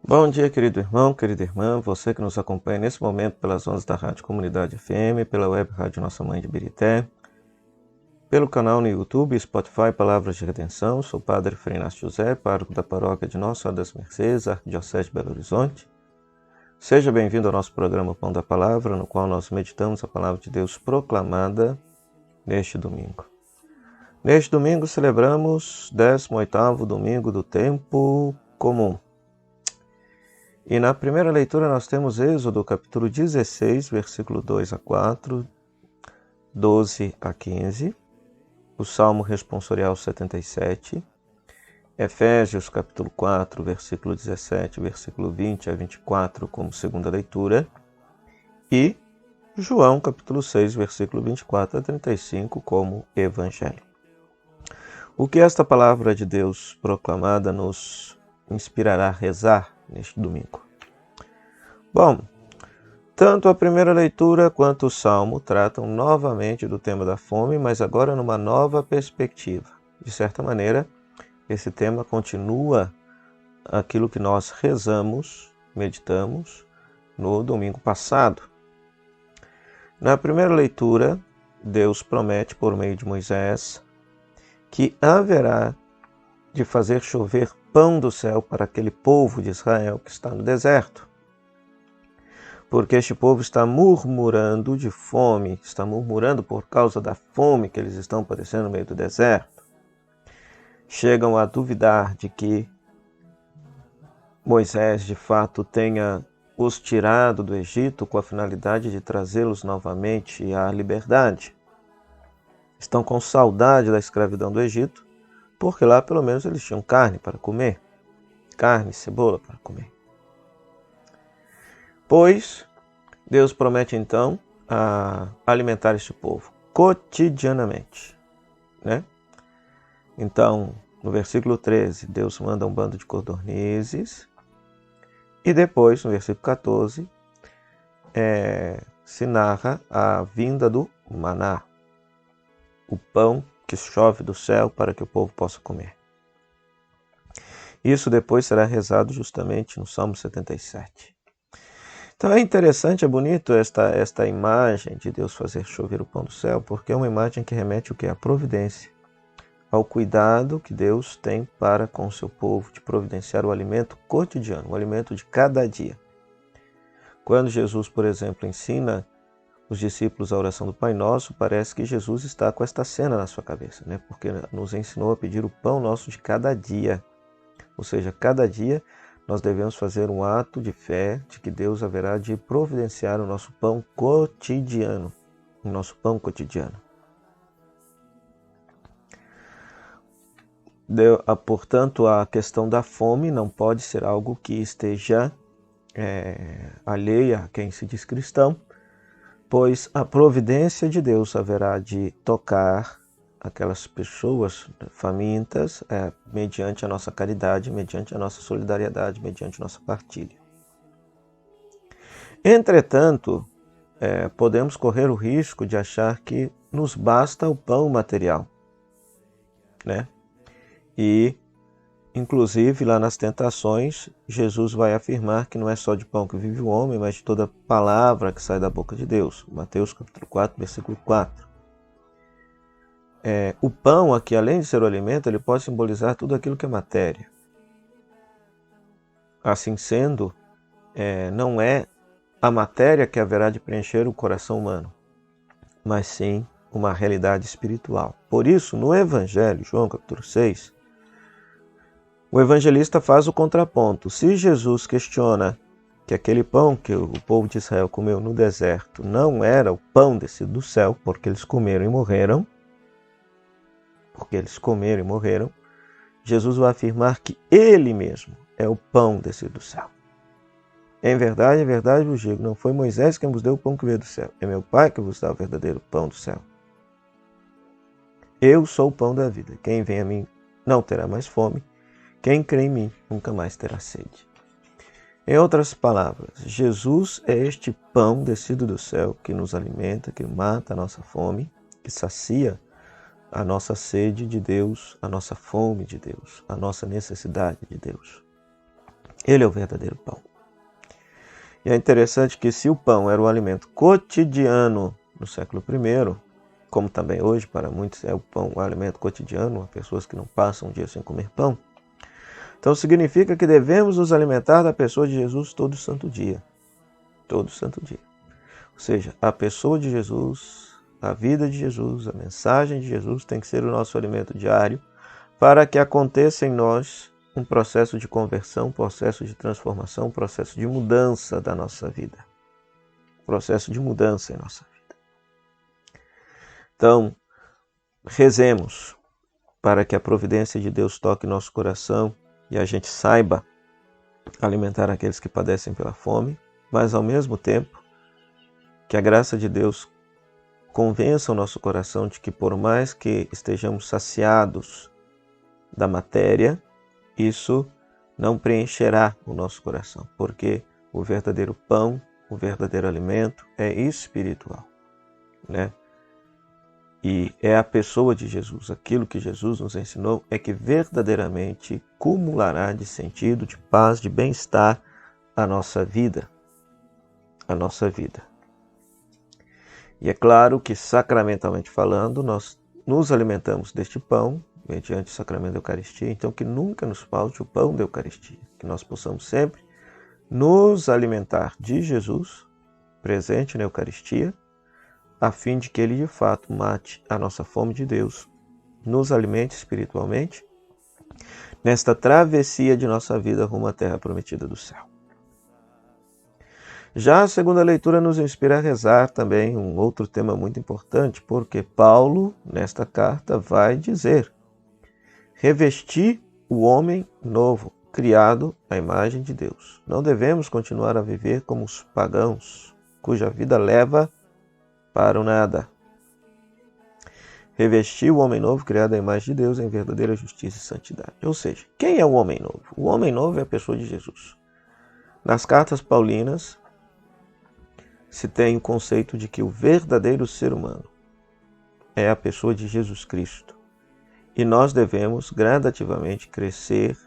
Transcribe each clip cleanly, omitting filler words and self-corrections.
Bom dia, querido irmão, querida irmã, você que nos acompanha nesse momento pelas ondas da Rádio Comunidade FM, pela web Rádio Nossa Mãe de Birité, pelo canal no YouTube, Spotify, Palavras de Redenção. Sou o Padre Frei Inácio José, pároco da paróquia de Nossa Senhora das Mercês, Arquidiocese de Belo Horizonte. Seja bem-vindo ao nosso programa Pão da Palavra, no qual nós meditamos a Palavra de Deus proclamada neste domingo. Neste domingo celebramos o 18º domingo do tempo comum. E na primeira leitura nós temos Êxodo, capítulo 16, versículo 2 a 4, 12 a 15, o Salmo responsorial 77, Efésios, capítulo 4, versículo 17, versículo 20 a 24, como segunda leitura, e João, capítulo 6, versículo 24 a 35, como evangelho. O que esta palavra de Deus proclamada nos inspirará a rezar neste domingo? Bom, tanto a primeira leitura quanto o Salmo tratam novamente do tema da fome, mas agora numa nova perspectiva. De certa maneira, esse tema continua aquilo que nós rezamos, meditamos no domingo passado. Na primeira leitura, Deus promete por meio de Moisés que haverá de fazer chover pão do céu para aquele povo de Israel que está no deserto. Porque este povo está murmurando de fome, está murmurando por causa da fome que eles estão padecendo no meio do deserto. Chegam a duvidar de que Moisés de fato tenha os tirado do Egito com a finalidade de trazê-los novamente à liberdade. Estão com saudade da escravidão do Egito, porque lá pelo menos eles tinham carne para comer, carne e cebola para comer. Pois Deus promete então alimentar este povo cotidianamente, né? Então, no versículo 13, Deus manda um bando de codornizes, e depois, no versículo 14, se narra a vinda do maná, o pão que chove do céu para que o povo possa comer. Isso depois será rezado justamente no Salmo 77. Então é interessante, é bonito esta imagem de Deus fazer chover o pão do céu, porque é uma imagem que remete o quê? À providência, ao cuidado que Deus tem para com o seu povo, de providenciar o alimento cotidiano, o alimento de cada dia. Quando Jesus, por exemplo, ensina os discípulos a oração do Pai Nosso, parece que Jesus está com esta cena na sua cabeça, né? Porque nos ensinou a pedir o pão nosso de cada dia, ou seja, cada dia nós devemos fazer um ato de fé de que Deus haverá de providenciar o nosso pão cotidiano. O nosso pão cotidiano. Portanto, a questão da fome não pode ser algo que esteja alheia a quem se diz cristão, pois a providência de Deus haverá de tocar aquelas pessoas famintas mediante a nossa caridade, mediante a nossa solidariedade, mediante a nossa partilha. Entretanto, podemos correr o risco de achar que nos basta o pão material, né? E, inclusive, lá nas tentações, Jesus vai afirmar que não é só de pão que vive o homem, mas de toda palavra que sai da boca de Deus. Mateus capítulo 4, versículo 4. O pão aqui, além de ser o alimento, ele pode simbolizar tudo aquilo que é matéria. Assim sendo, não é a matéria que haverá de preencher o coração humano, mas sim uma realidade espiritual. Por isso, no Evangelho, João capítulo 6, o evangelista faz o contraponto. Se Jesus questiona que aquele pão que o povo de Israel comeu no deserto não era o pão descido do céu, porque eles comeram e morreram, Jesus vai afirmar que Ele mesmo é o pão descido do céu. Em verdade vos digo, não foi Moisés quem vos deu o pão que veio do céu, é meu Pai que vos dá o verdadeiro pão do céu. Eu sou o pão da vida, quem vem a mim não terá mais fome, quem crê em mim nunca mais terá sede. Em outras palavras, Jesus é este pão descido do céu que nos alimenta, que mata a nossa fome, que sacia a nossa sede de Deus, a nossa fome de Deus, a nossa necessidade de Deus. Ele é o verdadeiro pão. E é interessante que se o pão era o alimento cotidiano no século I, como também hoje para muitos é o pão o alimento cotidiano, há pessoas que não passam um dia sem comer pão, então significa que devemos nos alimentar da pessoa de Jesus todo santo dia. Todo santo dia. Ou seja, a pessoa de Jesus, a vida de Jesus, a mensagem de Jesus tem que ser o nosso alimento diário para que aconteça em nós um processo de conversão, um processo de transformação, um processo de mudança da nossa vida. Um processo de mudança em nossa vida. Então, rezemos para que a providência de Deus toque nosso coração e a gente saiba alimentar aqueles que padecem pela fome, mas ao mesmo tempo que a graça de Deus convença o nosso coração de que por mais que estejamos saciados da matéria, isso não preencherá o nosso coração, porque o verdadeiro pão, o verdadeiro alimento é espiritual, né? E é a pessoa de Jesus. Aquilo que Jesus nos ensinou é que verdadeiramente cumulará de sentido, de paz, de bem-estar a nossa vida. A nossa vida. E é claro que, sacramentalmente falando, nós nos alimentamos deste pão, mediante o sacramento da Eucaristia, então que nunca nos falte o pão da Eucaristia, que nós possamos sempre nos alimentar de Jesus, presente na Eucaristia, a fim de que Ele de fato mate a nossa fome de Deus, nos alimente espiritualmente, nesta travessia de nossa vida rumo à terra prometida do céu. Já a segunda leitura nos inspira a rezar também um outro tema muito importante, porque Paulo, nesta carta, vai dizer: revesti o homem novo, criado à imagem de Deus. Não devemos continuar a viver como os pagãos, cuja vida leva para o nada. Revesti o homem novo, criado à imagem de Deus, em verdadeira justiça e santidade. Ou seja, quem é o homem novo? O homem novo é a pessoa de Jesus. Nas cartas paulinas, se tem o conceito de que o verdadeiro ser humano é a pessoa de Jesus Cristo. E nós devemos gradativamente crescer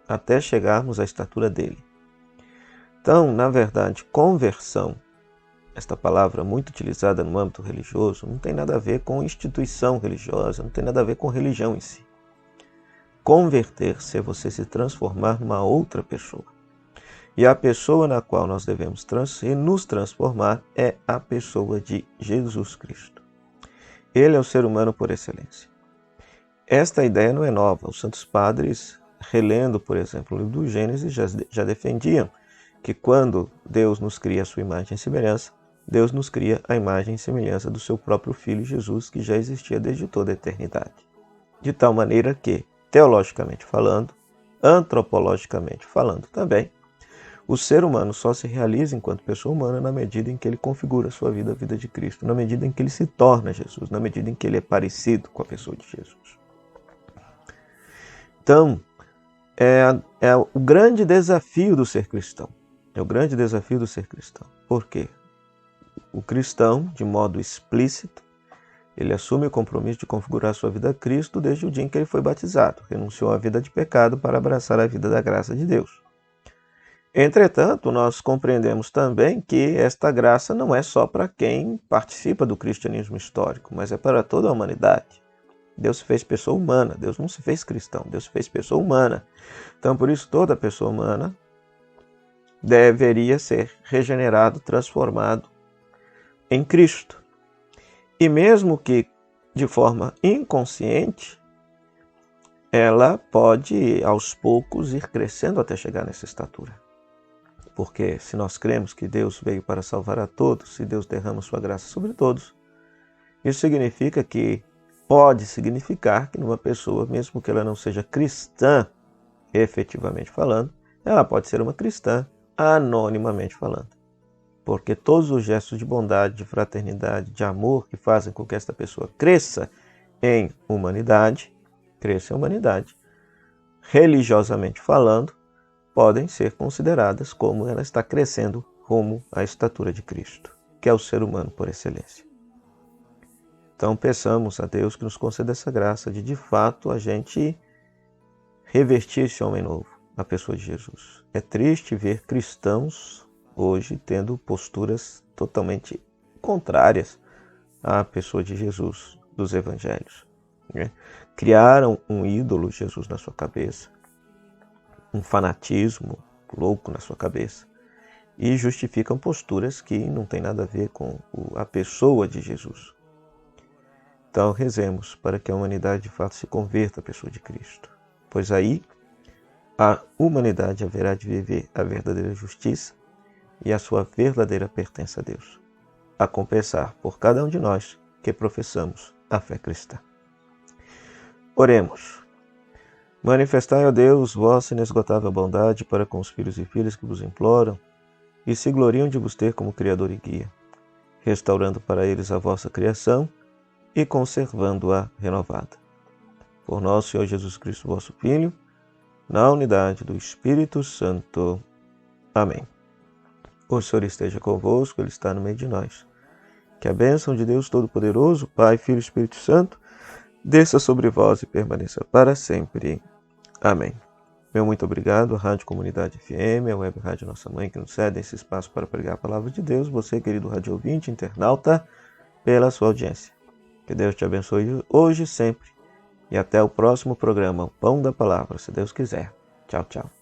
até chegarmos à estatura dele. Então, na verdade, conversão, esta palavra muito utilizada no âmbito religioso, não tem nada a ver com instituição religiosa, não tem nada a ver com religião em si. Converter-se é você se transformar numa outra pessoa. E a pessoa na qual nós devemos nos transformar é a pessoa de Jesus Cristo. Ele é o ser humano por excelência. Esta ideia não é nova. Os santos padres, relendo, por exemplo, o livro do Gênesis, já defendiam que quando Deus nos cria a sua imagem e semelhança, Deus nos cria a imagem e semelhança do seu próprio Filho Jesus, que já existia desde toda a eternidade. De tal maneira que, teologicamente falando, antropologicamente falando também, o ser humano só se realiza enquanto pessoa humana na medida em que ele configura a sua vida, a vida de Cristo, na medida em que ele se torna Jesus, na medida em que ele é parecido com a pessoa de Jesus. Então, é o grande desafio do ser cristão. É o grande desafio do ser cristão. Por quê? O cristão, de modo explícito, ele assume o compromisso de configurar a sua vida a Cristo desde o dia em que ele foi batizado. Renunciou à vida de pecado para abraçar a vida da graça de Deus. Entretanto, nós compreendemos também que esta graça não é só para quem participa do cristianismo histórico, mas é para toda a humanidade. Deus se fez pessoa humana, Deus não se fez cristão, Deus se fez pessoa humana. Então, por isso, toda pessoa humana deveria ser regenerado, transformado em Cristo. E mesmo que de forma inconsciente, ela pode, aos poucos, ir crescendo até chegar nessa estatura. Porque se nós cremos que Deus veio para salvar a todos, e Deus derrama sua graça sobre todos, isso significa que pode significar que numa pessoa, mesmo que ela não seja cristã, efetivamente falando, ela pode ser uma cristã anonimamente falando. Porque todos os gestos de bondade, de fraternidade, de amor que fazem com que esta pessoa cresça em humanidade, religiosamente falando, podem ser consideradas como ela está crescendo rumo à estatura de Cristo, que é o ser humano por excelência. Então peçamos a Deus que nos conceda essa graça de fato, a gente revestir esse homem novo, a pessoa de Jesus. É triste ver cristãos hoje tendo posturas totalmente contrárias à pessoa de Jesus, dos evangelhos. Né? Criaram um ídolo Jesus na sua cabeça, um fanatismo louco na sua cabeça, e justificam posturas que não tem nada a ver com a pessoa de Jesus. Então rezemos para que a humanidade de fato se converta à pessoa de Cristo, pois aí a humanidade haverá de viver a verdadeira justiça e a sua verdadeira pertença a Deus, a compensar por cada um de nós que professamos a fé cristã. Oremos. Manifestai, ó Deus, vossa inesgotável bondade para com os filhos e filhas que vos imploram e se gloriam de vos ter como Criador e Guia, restaurando para eles a vossa criação e conservando-a renovada. Por nosso Senhor Jesus Cristo, vosso Filho, na unidade do Espírito Santo. Amém. O Senhor esteja convosco, Ele está no meio de nós. Que a bênção de Deus Todo-Poderoso, Pai, Filho e Espírito Santo, desça sobre vós e permaneça para sempre. Amém. Meu muito obrigado à Rádio Comunidade FM, a Web Rádio Nossa Mãe, que nos cede esse espaço para pregar a palavra de Deus. Você, querido rádio ouvinte, internauta, pela sua audiência. Que Deus te abençoe hoje e sempre. E até o próximo programa, o Pão da Palavra, se Deus quiser. Tchau, tchau.